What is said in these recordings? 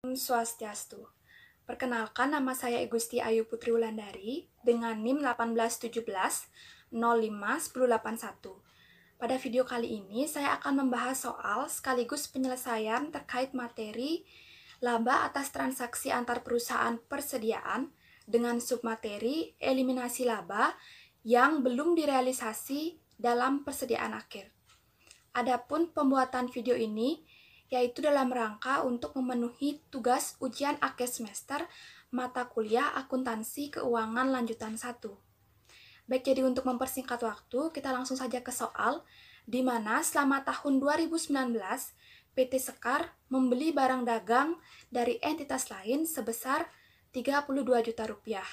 Om Swastiastu. Perkenalkan, nama saya Igusti Ayu Putri Wulandari dengan NIM 1817-05-1081. Pada video kali ini, saya akan membahas soal sekaligus penyelesaian terkait materi laba atas transaksi antar perusahaan persediaan dengan submateri eliminasi laba yang belum direalisasi dalam persediaan akhir. Adapun pembuatan video ini yaitu dalam rangka untuk memenuhi tugas ujian akhir semester mata kuliah akuntansi keuangan lanjutan 1. Baik, jadi untuk mempersingkat waktu, kita langsung saja ke soal, di mana selama tahun 2019, PT Sekar membeli barang dagang dari entitas lain sebesar 32 juta rupiah.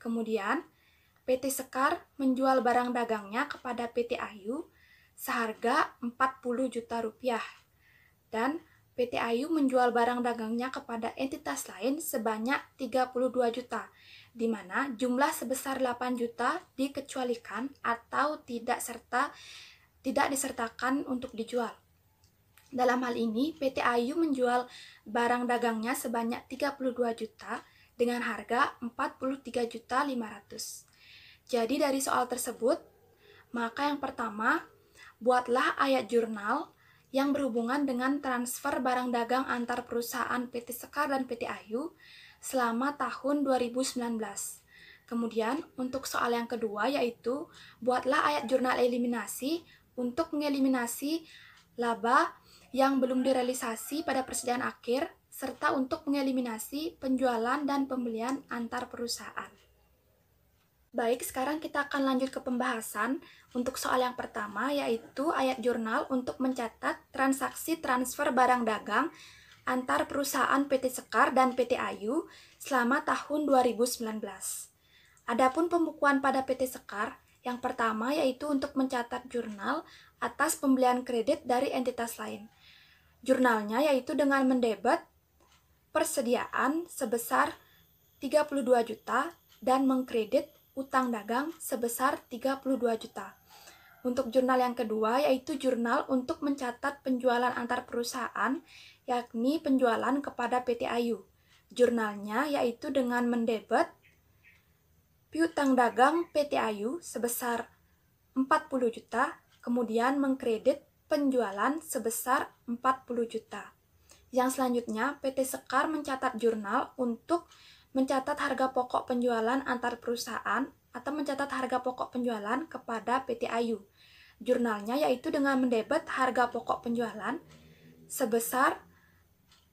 Kemudian, PT Sekar menjual barang dagangnya kepada PT Ayu seharga 40 juta rupiah. Dan PT Ayu menjual barang dagangnya kepada entitas lain sebanyak 32 juta, di mana jumlah sebesar 8 juta dikecualikan atau tidak disertakan untuk dijual. Dalam hal ini, PT Ayu menjual barang dagangnya sebanyak 32 juta dengan harga 43.500.000. Jadi dari soal tersebut, maka yang pertama, buatlah ayat jurnal yang berhubungan dengan transfer barang dagang antar perusahaan PT Sekar dan PT Ayu selama tahun 2019. Kemudian, untuk soal yang kedua yaitu, buatlah ayat jurnal eliminasi untuk mengeliminasi laba yang belum direalisasi pada persediaan akhir, serta untuk mengeliminasi penjualan dan pembelian antar perusahaan. Baik, sekarang kita akan lanjut ke pembahasan untuk soal yang pertama, yaitu ayat jurnal untuk mencatat transaksi transfer barang dagang antar perusahaan PT Sekar dan PT Ayu selama tahun 2019. Adapun pembukuan pada PT Sekar, yang pertama yaitu untuk mencatat jurnal atas pembelian kredit dari entitas lain. Jurnalnya yaitu dengan mendebet persediaan sebesar 32 juta dan mengkredit utang dagang sebesar 32 juta. Untuk jurnal yang kedua yaitu jurnal untuk mencatat penjualan antar perusahaan, yakni penjualan kepada PT Ayu. Jurnalnya yaitu dengan mendebet piutang dagang PT Ayu sebesar 40 juta, kemudian mengkredit penjualan sebesar 40 juta. Yang selanjutnya, PT Sekar mencatat jurnal untuk mencatat harga pokok penjualan antar perusahaan atau mencatat harga pokok penjualan kepada PT Ayu. Jurnalnya yaitu dengan mendebet harga pokok penjualan sebesar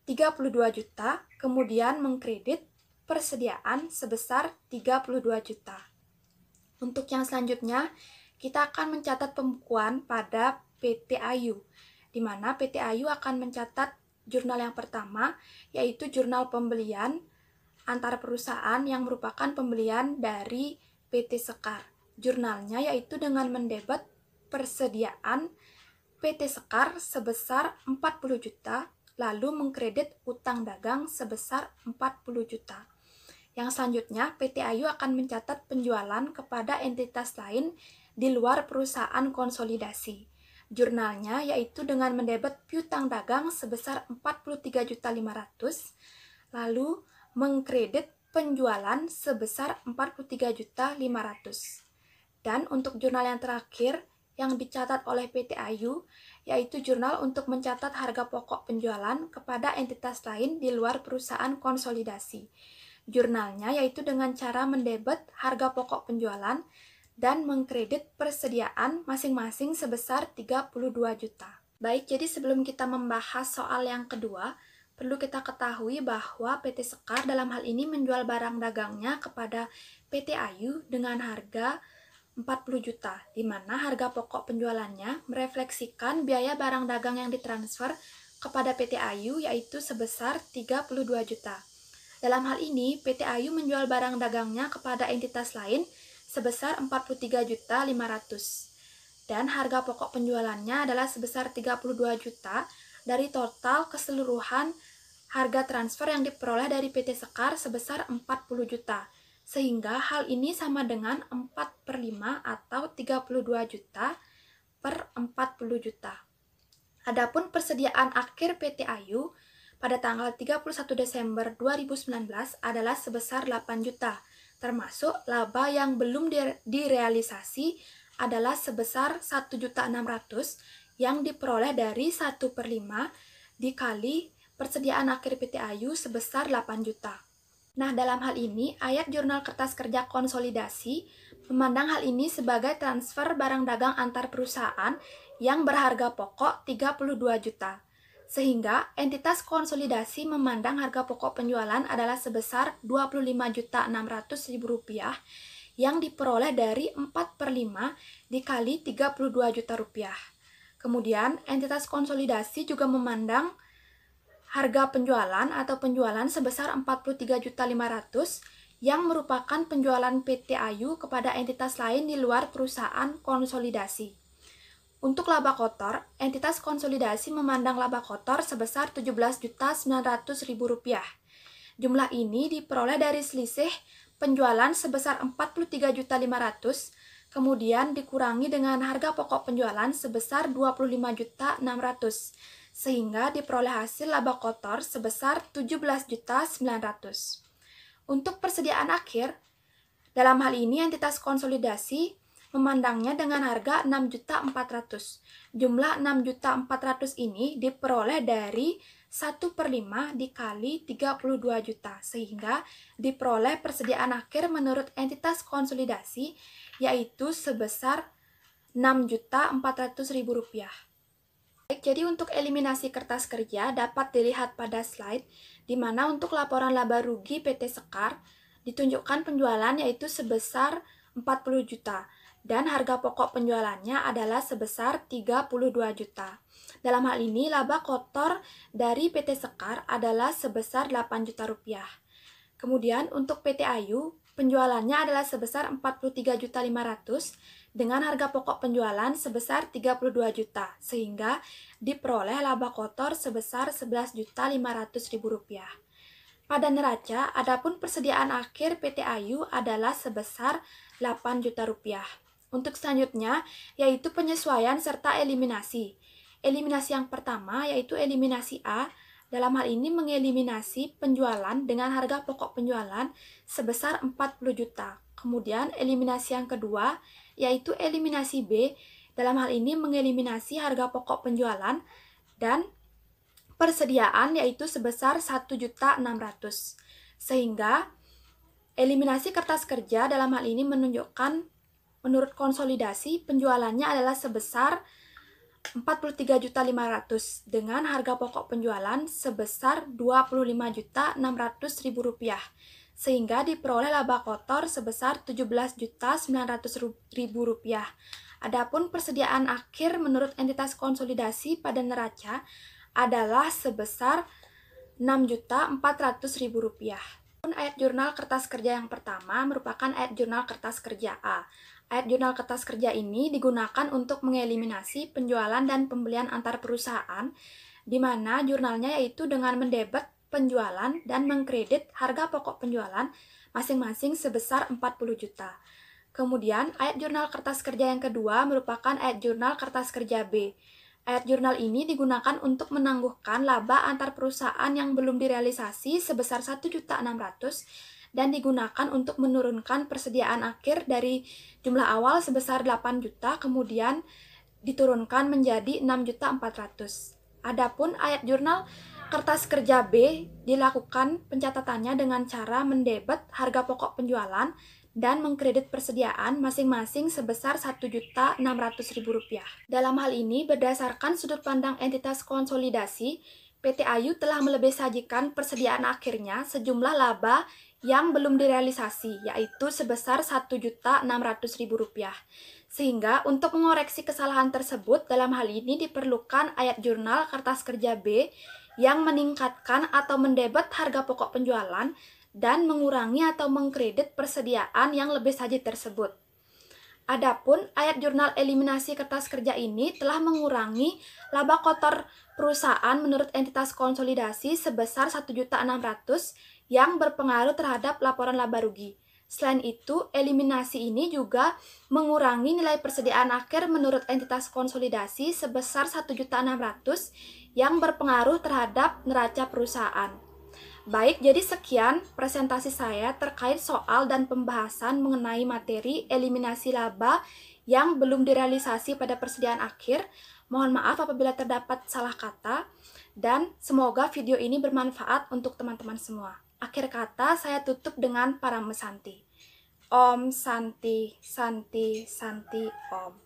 32 juta, kemudian mengkredit persediaan sebesar 32 juta. Untuk yang selanjutnya, kita akan mencatat pembukuan pada PT Ayu, di mana PT Ayu akan mencatat jurnal yang pertama, yaitu jurnal pembelian antar perusahaan yang merupakan pembelian dari PT Sekar. Jurnalnya yaitu dengan mendebet persediaan PT Sekar sebesar 40 juta, lalu mengkredit utang dagang sebesar 40 juta. Yang selanjutnya, PT Ayu akan mencatat penjualan kepada entitas lain di luar perusahaan konsolidasi. Jurnalnya yaitu dengan mendebet piutang dagang sebesar 43.500.000, lalu mengkredit penjualan sebesar 43.500.000. Dan untuk jurnal yang terakhir yang dicatat oleh PT Ayu yaitu jurnal untuk mencatat harga pokok penjualan kepada entitas lain di luar perusahaan konsolidasi. Jurnalnya yaitu dengan cara mendebet harga pokok penjualan dan mengkredit persediaan masing-masing sebesar 32 juta. Baik, jadi sebelum kita membahas soal yang kedua, perlu kita ketahui bahwa PT Sekar dalam hal ini menjual barang dagangnya kepada PT Ayu dengan harga 40 juta, di mana harga pokok penjualannya merefleksikan biaya barang dagang yang ditransfer kepada PT Ayu yaitu sebesar 32 juta. Dalam hal ini, PT Ayu menjual barang dagangnya kepada entitas lain sebesar 43.500.000. Dan harga pokok penjualannya adalah sebesar 32 juta dari total keseluruhan harga transfer yang diperoleh dari PT Sekar sebesar 40 juta. Sehingga hal ini sama dengan 4/5 atau 32 juta per 40 juta. Adapun persediaan akhir PT Ayu pada tanggal 31 Desember 2019 adalah sebesar 8 juta, termasuk laba yang belum direalisasi adalah sebesar 1.600.000 yang diperoleh dari 1/5 dikali persediaan akhir PT Ayu sebesar 8 juta. Nah, dalam hal ini, ayat jurnal kertas kerja konsolidasi memandang hal ini sebagai transfer barang dagang antar perusahaan yang berharga pokok 32 juta. Sehingga entitas konsolidasi memandang harga pokok penjualan adalah sebesar Rp25.600.000 yang diperoleh dari 4/5 dikali Rp32 juta. Kemudian, entitas konsolidasi juga memandang harga penjualan atau penjualan sebesar 43.500.000 yang merupakan penjualan PT Ayu kepada entitas lain di luar perusahaan konsolidasi. Untuk laba kotor, entitas konsolidasi memandang laba kotor sebesar Rp17.900.000. Jumlah ini diperoleh dari selisih penjualan sebesar 43.500.000, kemudian dikurangi dengan harga pokok penjualan sebesar 25.600.000, sehingga diperoleh hasil laba kotor sebesar 17.900.000. Untuk persediaan akhir, dalam hal ini entitas konsolidasi memandangnya dengan harga 6.400.000. Jumlah 6.400.000 ini diperoleh dari 1/5 dikali 32 juta, sehingga diperoleh persediaan akhir menurut entitas konsolidasi yaitu sebesar Rp6.400.000. Baik, jadi untuk eliminasi kertas kerja dapat dilihat pada slide, di mana untuk laporan laba rugi PT Sekar ditunjukkan penjualan yaitu sebesar 40 juta dan harga pokok penjualannya adalah sebesar 32 juta. Dalam hal ini laba kotor dari PT Sekar adalah sebesar 8 juta rupiah. Kemudian untuk PT Ayu penjualannya adalah sebesar 43.500.000 dengan harga pokok penjualan sebesar 32 juta, sehingga diperoleh laba kotor sebesar 11.500.000 rupiah. Pada neraca, adapun persediaan akhir PT Ayu adalah sebesar 8 juta rupiah. Untuk selanjutnya, yaitu penyesuaian serta eliminasi. Eliminasi yang pertama yaitu eliminasi A, dalam hal ini mengeliminasi penjualan dengan harga pokok penjualan sebesar 40 juta. Kemudian eliminasi yang kedua yaitu eliminasi B, dalam hal ini mengeliminasi harga pokok penjualan dan persediaan yaitu sebesar 1.600.000. Sehingga eliminasi kertas kerja dalam hal ini menunjukkan menurut konsolidasi penjualannya adalah sebesar 43.500.000 dengan harga pokok penjualan sebesar Rp25.600.000, sehingga diperoleh laba kotor sebesar Rp17.900.000. Adapun persediaan akhir menurut entitas konsolidasi pada neraca adalah sebesar Rp6.400.000. Ayat jurnal kertas kerja yang pertama merupakan ayat jurnal kertas kerja A. Ayat jurnal kertas kerja ini digunakan untuk mengeliminasi penjualan dan pembelian antar perusahaan, di mana jurnalnya yaitu dengan mendebet penjualan dan mengkredit harga pokok penjualan masing-masing sebesar 40 juta. Kemudian, ayat jurnal kertas kerja yang kedua merupakan ayat jurnal kertas kerja B. Ayat jurnal ini digunakan untuk menangguhkan laba antar perusahaan yang belum direalisasi sebesar 1.600.000 dan digunakan untuk menurunkan persediaan akhir dari jumlah awal sebesar 8 juta kemudian diturunkan menjadi 6.400.000. Adapun ayat jurnal kertas kerja B dilakukan pencatatannya dengan cara mendebet harga pokok penjualan dan mengkredit persediaan masing-masing sebesar Rp1.600.000. Dalam hal ini, berdasarkan sudut pandang entitas konsolidasi, PT Ayu telah melebih sajikan persediaan akhirnya sejumlah laba yang belum direalisasi, yaitu sebesar Rp1.600.000. Sehingga untuk mengoreksi kesalahan tersebut, dalam hal ini diperlukan ayat jurnal kertas kerja B yang meningkatkan atau mendebet harga pokok penjualan dan mengurangi atau mengkredit persediaan yang lebih saji tersebut. Adapun ayat jurnal eliminasi kertas kerja ini telah mengurangi laba kotor perusahaan menurut entitas konsolidasi sebesar 1.600.000 yang berpengaruh terhadap laporan laba rugi. Selain itu, eliminasi ini juga mengurangi nilai persediaan akhir menurut entitas konsolidasi sebesar 1.600.000 yang berpengaruh terhadap neraca perusahaan. Baik, jadi sekian presentasi saya terkait soal dan pembahasan mengenai materi eliminasi laba yang belum direalisasi pada persediaan akhir. Mohon maaf apabila terdapat salah kata, dan semoga video ini bermanfaat untuk teman-teman semua. Akhir kata, saya tutup dengan Paramesanti. Om Santi, Santi, Santi, Om.